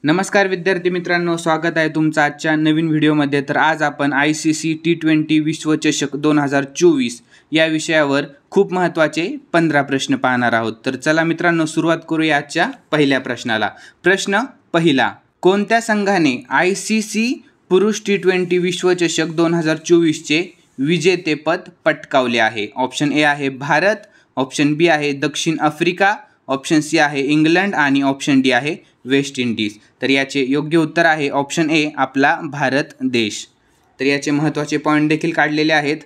नमस्कार विद्यार्थी मित्रांनो, स्वागत आहे तुमचं आजच्या नवीन व्हिडिओमध्ये। तर आज आपण ICC T20 विश्वचषक 2024 या विषयावर खूप महत्त्वाचे 15 प्रश्न पाहणार आहोत। तर चला मित्रांनो, सुरुवात करूया आजच्या पहिल्या प्रश्नाला। प्रश्न पहिला, कोणत्या संघाने ICC पुरुष T20 विश्वचषक 2024 चे विजेतेपद पटकावले आहे? ऑप्शन ए आहे भारत, ऑप्शन बी आहे दक्षिण आफ्रिका, ऑप्शन सी आहे इंग्लंड आणि ऑप्शन डी आहे वेस्ट इंडिज। तर याचे योग्य उत्तर आहे ऑप्शन ए, आपला भारत देश। तर याचे महत्त्वाचे पॉईंट देखील काढलेले आहेत।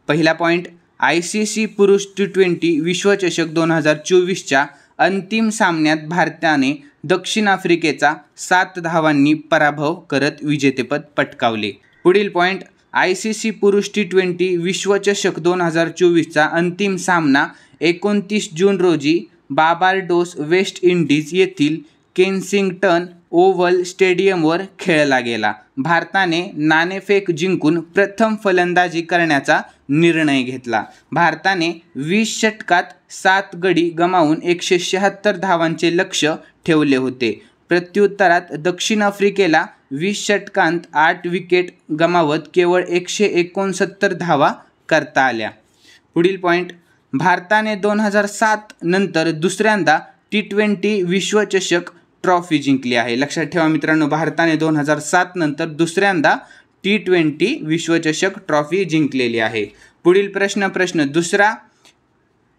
पहिला पॉईंट, ICC पुरुष T20 विश्वचषक 2024 च्या अंतिम सामन्यात भारताने दक्षिण आफ्रिकेचा 7 धावांनी पराभव करत विजेतेपद पटकावले। पुढील पॉईंट, ICC पुरुष T20 विश्वचषक 2024 चा अंतिम सामना 29 जून रोजी बार्बाडोस वेस्ट इंडिज येथील केन्सिंग्टन ओव्हल स्टेडियमवर खेळला गेला। भारताने नाणेफेक जिंकून प्रथम फलंदाजी करण्याचा निर्णय घेतला। भारताने 20 षटकात 7 गडी गमावून 176 धावांचे लक्ष्य ठेवले होते। प्रत्युत्तरात दक्षिण आफ्रिकेला 20 षटकांत 8 विकेट गमावत केवळ 169 धावा करता आल्या। पुढील पॉईंट, भारताने 2007 नंतर दुसऱ्यांदा T20 विश्वचषक ट्रॉफी जिंकली आहे। लक्षात ठेवा मित्रांनो, भारताने 2007 नंतर दुसऱ्यांदा T20 विश्वचषक ट्रॉफी जिंकलेली आहे। पुढील प्रश्न दुसरा,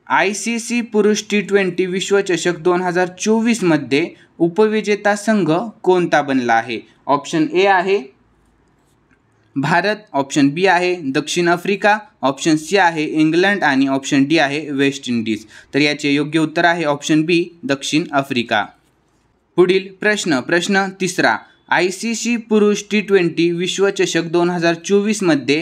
ICC पुरुष T20 विश्वचषक 2024 मध्ये उपविजेता संघ कोणता बनला आहे? ऑप्शन ए आहे भारत, ऑप्शन बी आहे दक्षिण आफ्रिका, ऑप्शन सी आहे इंग्लंड आणि ऑप्शन डी आहे वेस्ट इंडिज। तर याचे योग्य उत्तर आहे ऑप्शन बी, दक्षिण आफ्रिका। पुढील प्रश्न तिसरा, ICC पुरुष T20 विश्वचषक 2024 मध्ये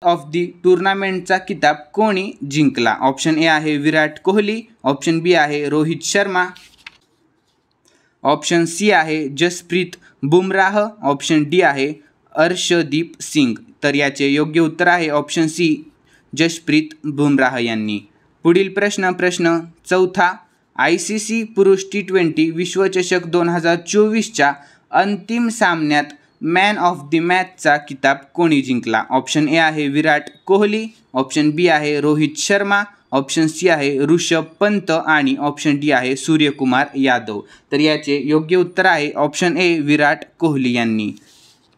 ऑफ दी टूर्नामेंटचा किताब कोणी जिंकला? ऑप्शन ए आहे विराट कोहली, ऑप्शन बी आहे रोहित शर्मा, ऑप्शन सी आहे जसप्रीत बुमराह, ऑप्शन डी आहे अर्शदीप सिंग। तर याचे योग्य उत्तर आहे ऑप्शन सी, जसप्रीत बुमराह यांनी। पुढील प्रश्न चौथा, ICC पुरुष T20 विश्वचषक 2024 च्या अंतिम सामन्यात मॅन ऑफ द मॅचचा किताब कोणी जिंकला? ऑप्शन ए आहे विराट कोहली, ऑप्शन बी आहे रोहित शर्मा, ऑप्शन सी आहे ऋषभ पंत आणि ऑप्शन डी आहे सूर्यकुमार यादव। तर याचे योग्य उत्तर आहे ऑप्शन ए, विराट कोहली यांनी।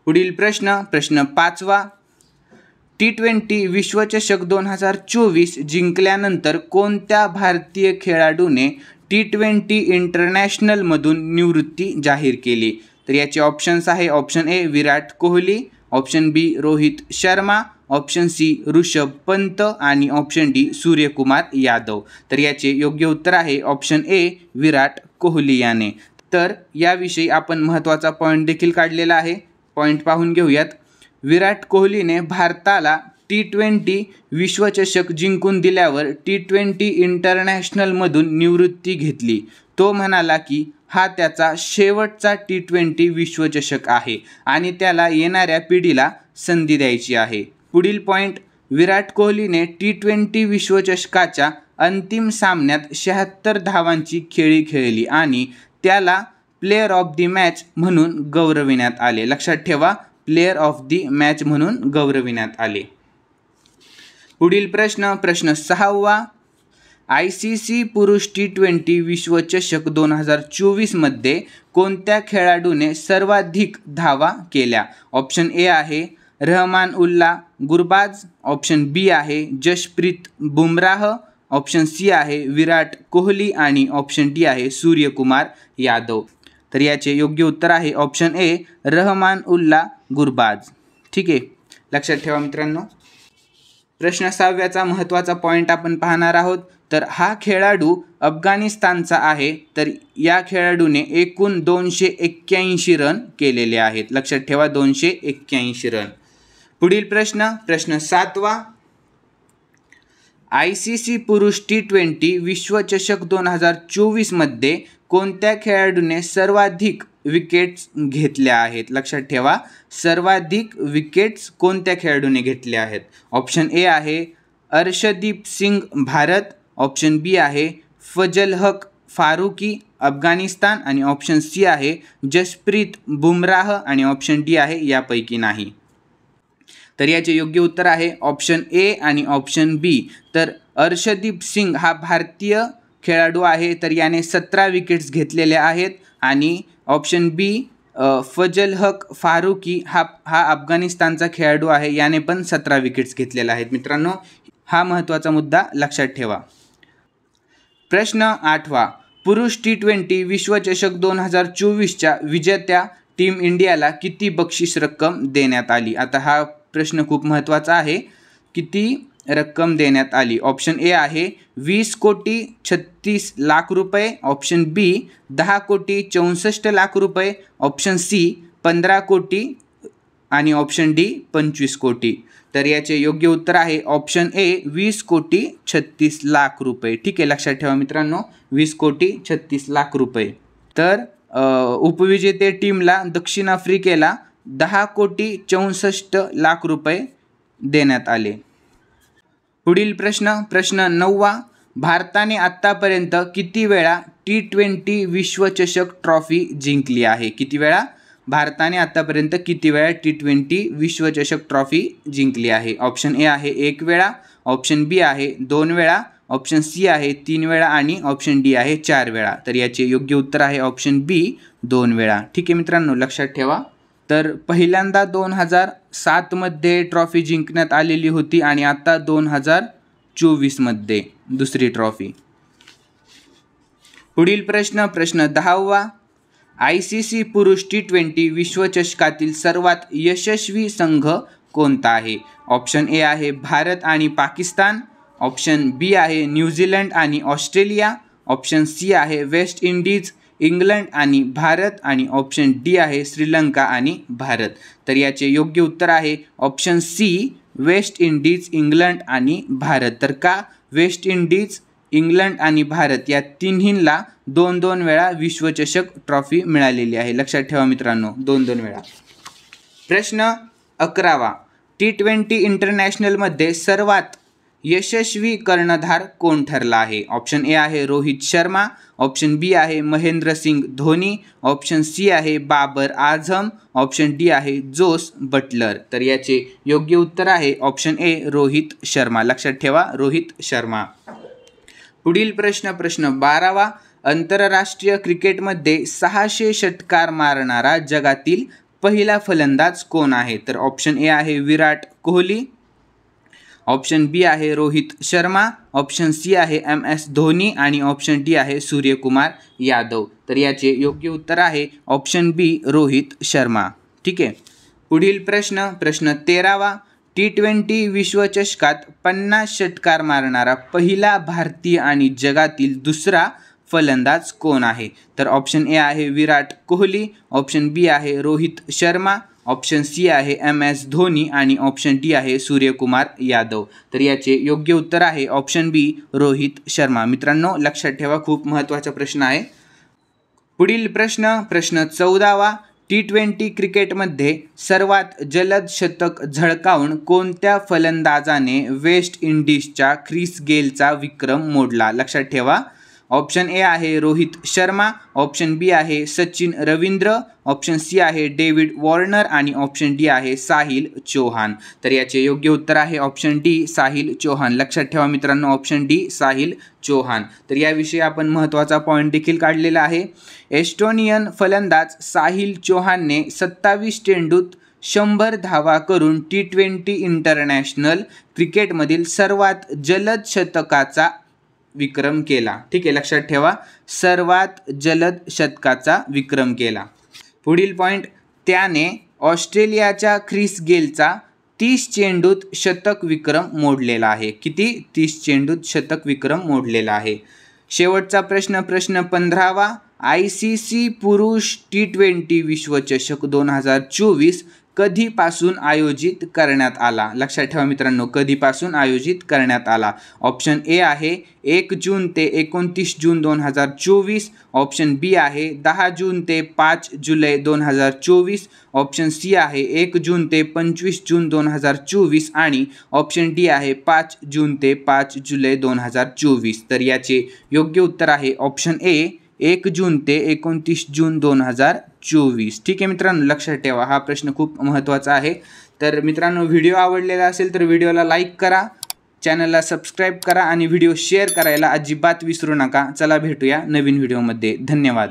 पुढील प्रश्न पाचवा, T20 विश्वचषक 2024 जिंकल्यानंतर कोणत्या भारतीय खेळाडूने T20 इंटरनॅशनलमधून निवृत्ती जाहीर केली? तर याचे ऑप्शन्स आहे option A Virat Kohli, option B Rohit Sharma, option C Rishabh Pant आणि ऑप्शन डी सूर्यकुमार यादव। तर याचे योग्य उत्तर आहे ऑप्शन ए, विराट कोहली याने। तर याविषयी आपण महत्त्वाचा पॉईंट देखील काढलेला आहे। पॉईंट पाहून घेऊयात। विराट कोहलीने भारताला T20 विश्वचषक जिंकून दिल्यावर T20 इंटरनॅशनलमधून निवृत्ती घेतली। तो म्हणाला की हा त्याचा शेवटचा T20 विश्वचषक आहे आणि त्याला येणाऱ्या पिढीला संधी द्यायची आहे। पुढील पॉईंट, विराट कोहलीने T20 विश्वचषकाच्या अंतिम सामन्यात 76 धावांची खेळी खेळली आणि त्याला प्लेयर ऑफ द मॅच म्हणून गौरविण्यात आले। लक्षात ठेवा, प्लेयर ऑफ द मॅच म्हणून गौरविण्यात आले। पुढील प्रश्न सहावा, ICC पुरुष T20 विश्वचषक 2024 मध्ये कोणत्या खेळाडूने सर्वाधिक धावा केल्या? ऑप्शन ए आहे रहमान उल्ला गुरबाज, ऑप्शन बी आहे जसप्रीत बुमराह, ऑप्शन सी आहे विराट कोहली आणि ऑप्शन डी आहे सूर्यकुमार यादव। तर याचे योग्य उत्तर आहे ऑप्शन ए, रहमान उल्ला गुरबाज। ठीक आहे, लक्षात ठेवा मित्रांनो। प्रश्न सहाव्याचा महत्त्वाचा पॉईंट आपण पाहणार आहोत। तर हा खेळाडू अफगाणिस्तानचा आहे। तर या खेळाडूने एकूण 281 रन केलेले आहेत। लक्षात ठेवा, 281 रन। पुढील प्रश्न सातवा, ICC पुरुष T20 विश्वचषक 2024 मध्ये कोणत्या खेळाडूने सर्वाधिक विकेट्स घेतल्या आहेत? लक्षात ठेवा, सर्वाधिक विकेट्स कोणत्या खेळाडूने घेतल्या आहेत? ऑप्शन ए आहे अर्शदीप सिंग भारत, ऑप्शन बी आहे फजल हक फारुकी अफगाणिस्तान आणि ऑप्शन सी आहे जसप्रीत बुमराह आणि ऑप्शन डी आहे यापैकी नाही. तर याचे योग्य उत्तर आहे ऑप्शन ए आणि ऑप्शन बी. तर अर्शदीप सिंग हा भारतीय खेळाडू आहे, तर याने 17 विकेट्स घेतलेल्या आहेत. आणि ऑप्शन बी फजल हक फारुकी हा अफगाणिस्तानचा खेळाडू आहे, याने पण 17 विकेट्स घेतलेल्या आहेत. मित्रांनो, हा महत्त्वाचा मुद्दा लक्षात ठेवा. प्रश्न 8वा, पुरुष T20 विश्वचषक 2024च्या विजेत्या टीम इंडियाला किती बक्षीस रक्कम देण्यात आली? आता हा प्रश्न खूप महत्त्वाचा आहे. किती रक्कम देण्यात आली? ऑप्शन ए आहे 20,36,00,000 रुपये, ऑप्शन बी 10,64,00,000 रुपये, ऑप्शन सी 15 कोटी आणि ऑप्शन डी 25 कोटी. तर याचे योग्य उत्तर आहे ऑप्शन ए 20,36,00,000 रुपये. ठीक आहे, लक्षात ठेवा मित्रांनो, 20,36,00,000 रुपये. तर उपविजेते टीमला दक्षिण आफ्रिकेला 10,64,00,000 रुपये देण्यात आले. पुढील प्रश्न 9वा, भारताने आत्तापर्यंत किती वेळा T20 विश्वचषक ट्रॉफी जिंकली आहे? किती वेळा? भारताने आत्तापर्यंत किती वेळा T20 विश्वचषक ट्रॉफी जिंकली आहे? ऑप्शन ए आहे 1 वेळा, ऑप्शन बी आहे 2 वेळा, ऑप्शन सी आहे 3 वेळा आणि ऑप्शन डी आहे 4 वेळा. तर याचे योग्य उत्तर आहे ऑप्शन बी 2 वेळा. ठीक आहे मित्रांनो, लक्षात ठेवा. तर पहिल्यांदा 2007 मध्ये ट्रॉफी जिंकण्यात आलेली होती आणि आता 2024 मध्ये दुसरी ट्रॉफी. पुढील प्रश्न 10वा, ICC पुरुष T20 विश्वचषकातील सर्वात यशस्वी संघ कोणता आहे? ऑप्शन ए आहे भारत आणि पाकिस्तान, ऑप्शन बी आहे न्यूझीलंड आणि ऑस्ट्रेलिया, ऑप्शन सी आहे वेस्ट इंडिज, इंग्लंड आणि भारत आणि ऑप्शन डी आहे श्रीलंका आणि भारत. तर याचे योग्य उत्तर आहे option C West Indies, England आणि भारत. तर का वेस्ट इंडिज, इंग्लंड आणि भारत या तिन्हींना 2-2 वेळा विश्वचषक ट्रॉफी मिळालेली आहे. लक्षात ठेवा मित्रांनो, 2-2 वेळा. प्रश्न 11वा, T20 इंटरनॅशनलमध्ये सर्वात यशस्वी कर्णधार कोण ठरला आहे? ऑप्शन ए आहे रोहित शर्मा, ऑप्शन बी आहे महेंद्रसिंग धोनी, ऑप्शन सी आहे बाबर आझम, ऑप्शन डी आहे जोस बटलर. तर याचे योग्य उत्तर आहे ऑप्शन ए रोहित शर्मा. लक्षात ठेवा, रोहित शर्मा. पुढील प्रश्न 12वा, आंतरराष्ट्रीय क्रिकेटमध्ये 600 षटकार मारणारा जगातील पहिला फलंदाज कोण आहे? तर ऑप्शन ए आहे विराट कोहली, ऑप्शन बी आहे रोहित शर्मा, ऑप्शन सी आहे MS धोनी आणि ऑप्शन डी आहे सूर्यकुमार यादव. तर याचे योग्य उत्तर आहे ऑप्शन बी रोहित शर्मा. ठीक आहे. पुढील प्रश्न 13वा, T20 विश्वचषकात 50 षटकार मारणारा पहिला भारतीय आणि जगातील दुसरा फलंदाज कोण आहे? तर ऑप्शन ए आहे विराट कोहली, ऑप्शन बी आहे रोहित शर्मा, ऑप्शन सी आहे MS धोनी आणि ऑप्शन डी आहे सूर्यकुमार यादव. तर याचे योग्य उत्तर आहे ऑप्शन बी रोहित शर्मा. मित्रांनो, लक्षात ठेवा, खूप महत्त्वाचा प्रश्न आहे. पुढील प्रश्न 14वा, T20 क्रिकेटमध्ये सर्वात जलद शतक झळकावून कोणत्या फलंदाजाने वेस्ट इंडिजच्या ख्रिस गेलचा विक्रम मोडला? लक्षात ठेवा, ऑप्शन ए आहे रोहित शर्मा, ऑप्शन बी आहे सचिन रवींद्र, ऑप्शन सी आहे डेव्हिड वॉर्नर आणि ऑप्शन डी आहे साहिल चौहान. तर याचे योग्य उत्तर आहे ऑप्शन डी साहिल चौहान. लक्षात ठेवा मित्रांनो, ऑप्शन डी साहिल चौहान. तर याविषयी आपण महत्त्वाचा पॉईंट देखील काढलेला आहे. एस्टोनियन फलंदाज साहिल चौहानने 27 चेंडूत 100 धावा करून T20 इंटरनॅशनल क्रिकेटमधील सर्वात जलद शतकाचा विक्रम केला. ठीक आहे, लक्षात ठेवा, सर्वात जलद शतकाचा विक्रम केला. पुढील पॉईंट, त्याने ऑस्ट्रेलियाच्या ख्रिस गेलचा 30 चेंडूत शतक विक्रम मोडलेला आहे. किती? 30 चेंडूत शतक विक्रम मोडलेला आहे. शेवटचा प्रश्न 15वा, ICC पुरुष T20 विश्वचषक 2024 कधीपासून आयोजित करण्यात आला? लक्षात ठेवा मित्रांनो, कधीपासून आयोजित करण्यात आला. ऑप्शन ए आहे 1 जून ते 29 जून 2024. ऑप्शन बी आहे 10 जून ते 5 जुलै 2024. ऑप्शन सी आहे 1 जून ते 25 जून 2024 आणि ऑप्शन डी आहे 5 जून ते 5 जुलै 2024. तर याचे योग्य उत्तर आहे ऑप्शन ए 1 जून ते 29 जून 2024. ठीक आहे मित्रांनो, लक्षात ठेवा हा प्रश्न खूप महत्त्वाचा आहे. तर मित्रांनो, व्हिडिओ आवडलेला असेल तर व्हिडिओला लाईक करा, चॅनलला सबस्क्राईब करा आणि व्हिडिओ शेअर करायला अजिबात विसरू नका. चला भेटूया नवीन व्हिडिओमध्ये. धन्यवाद.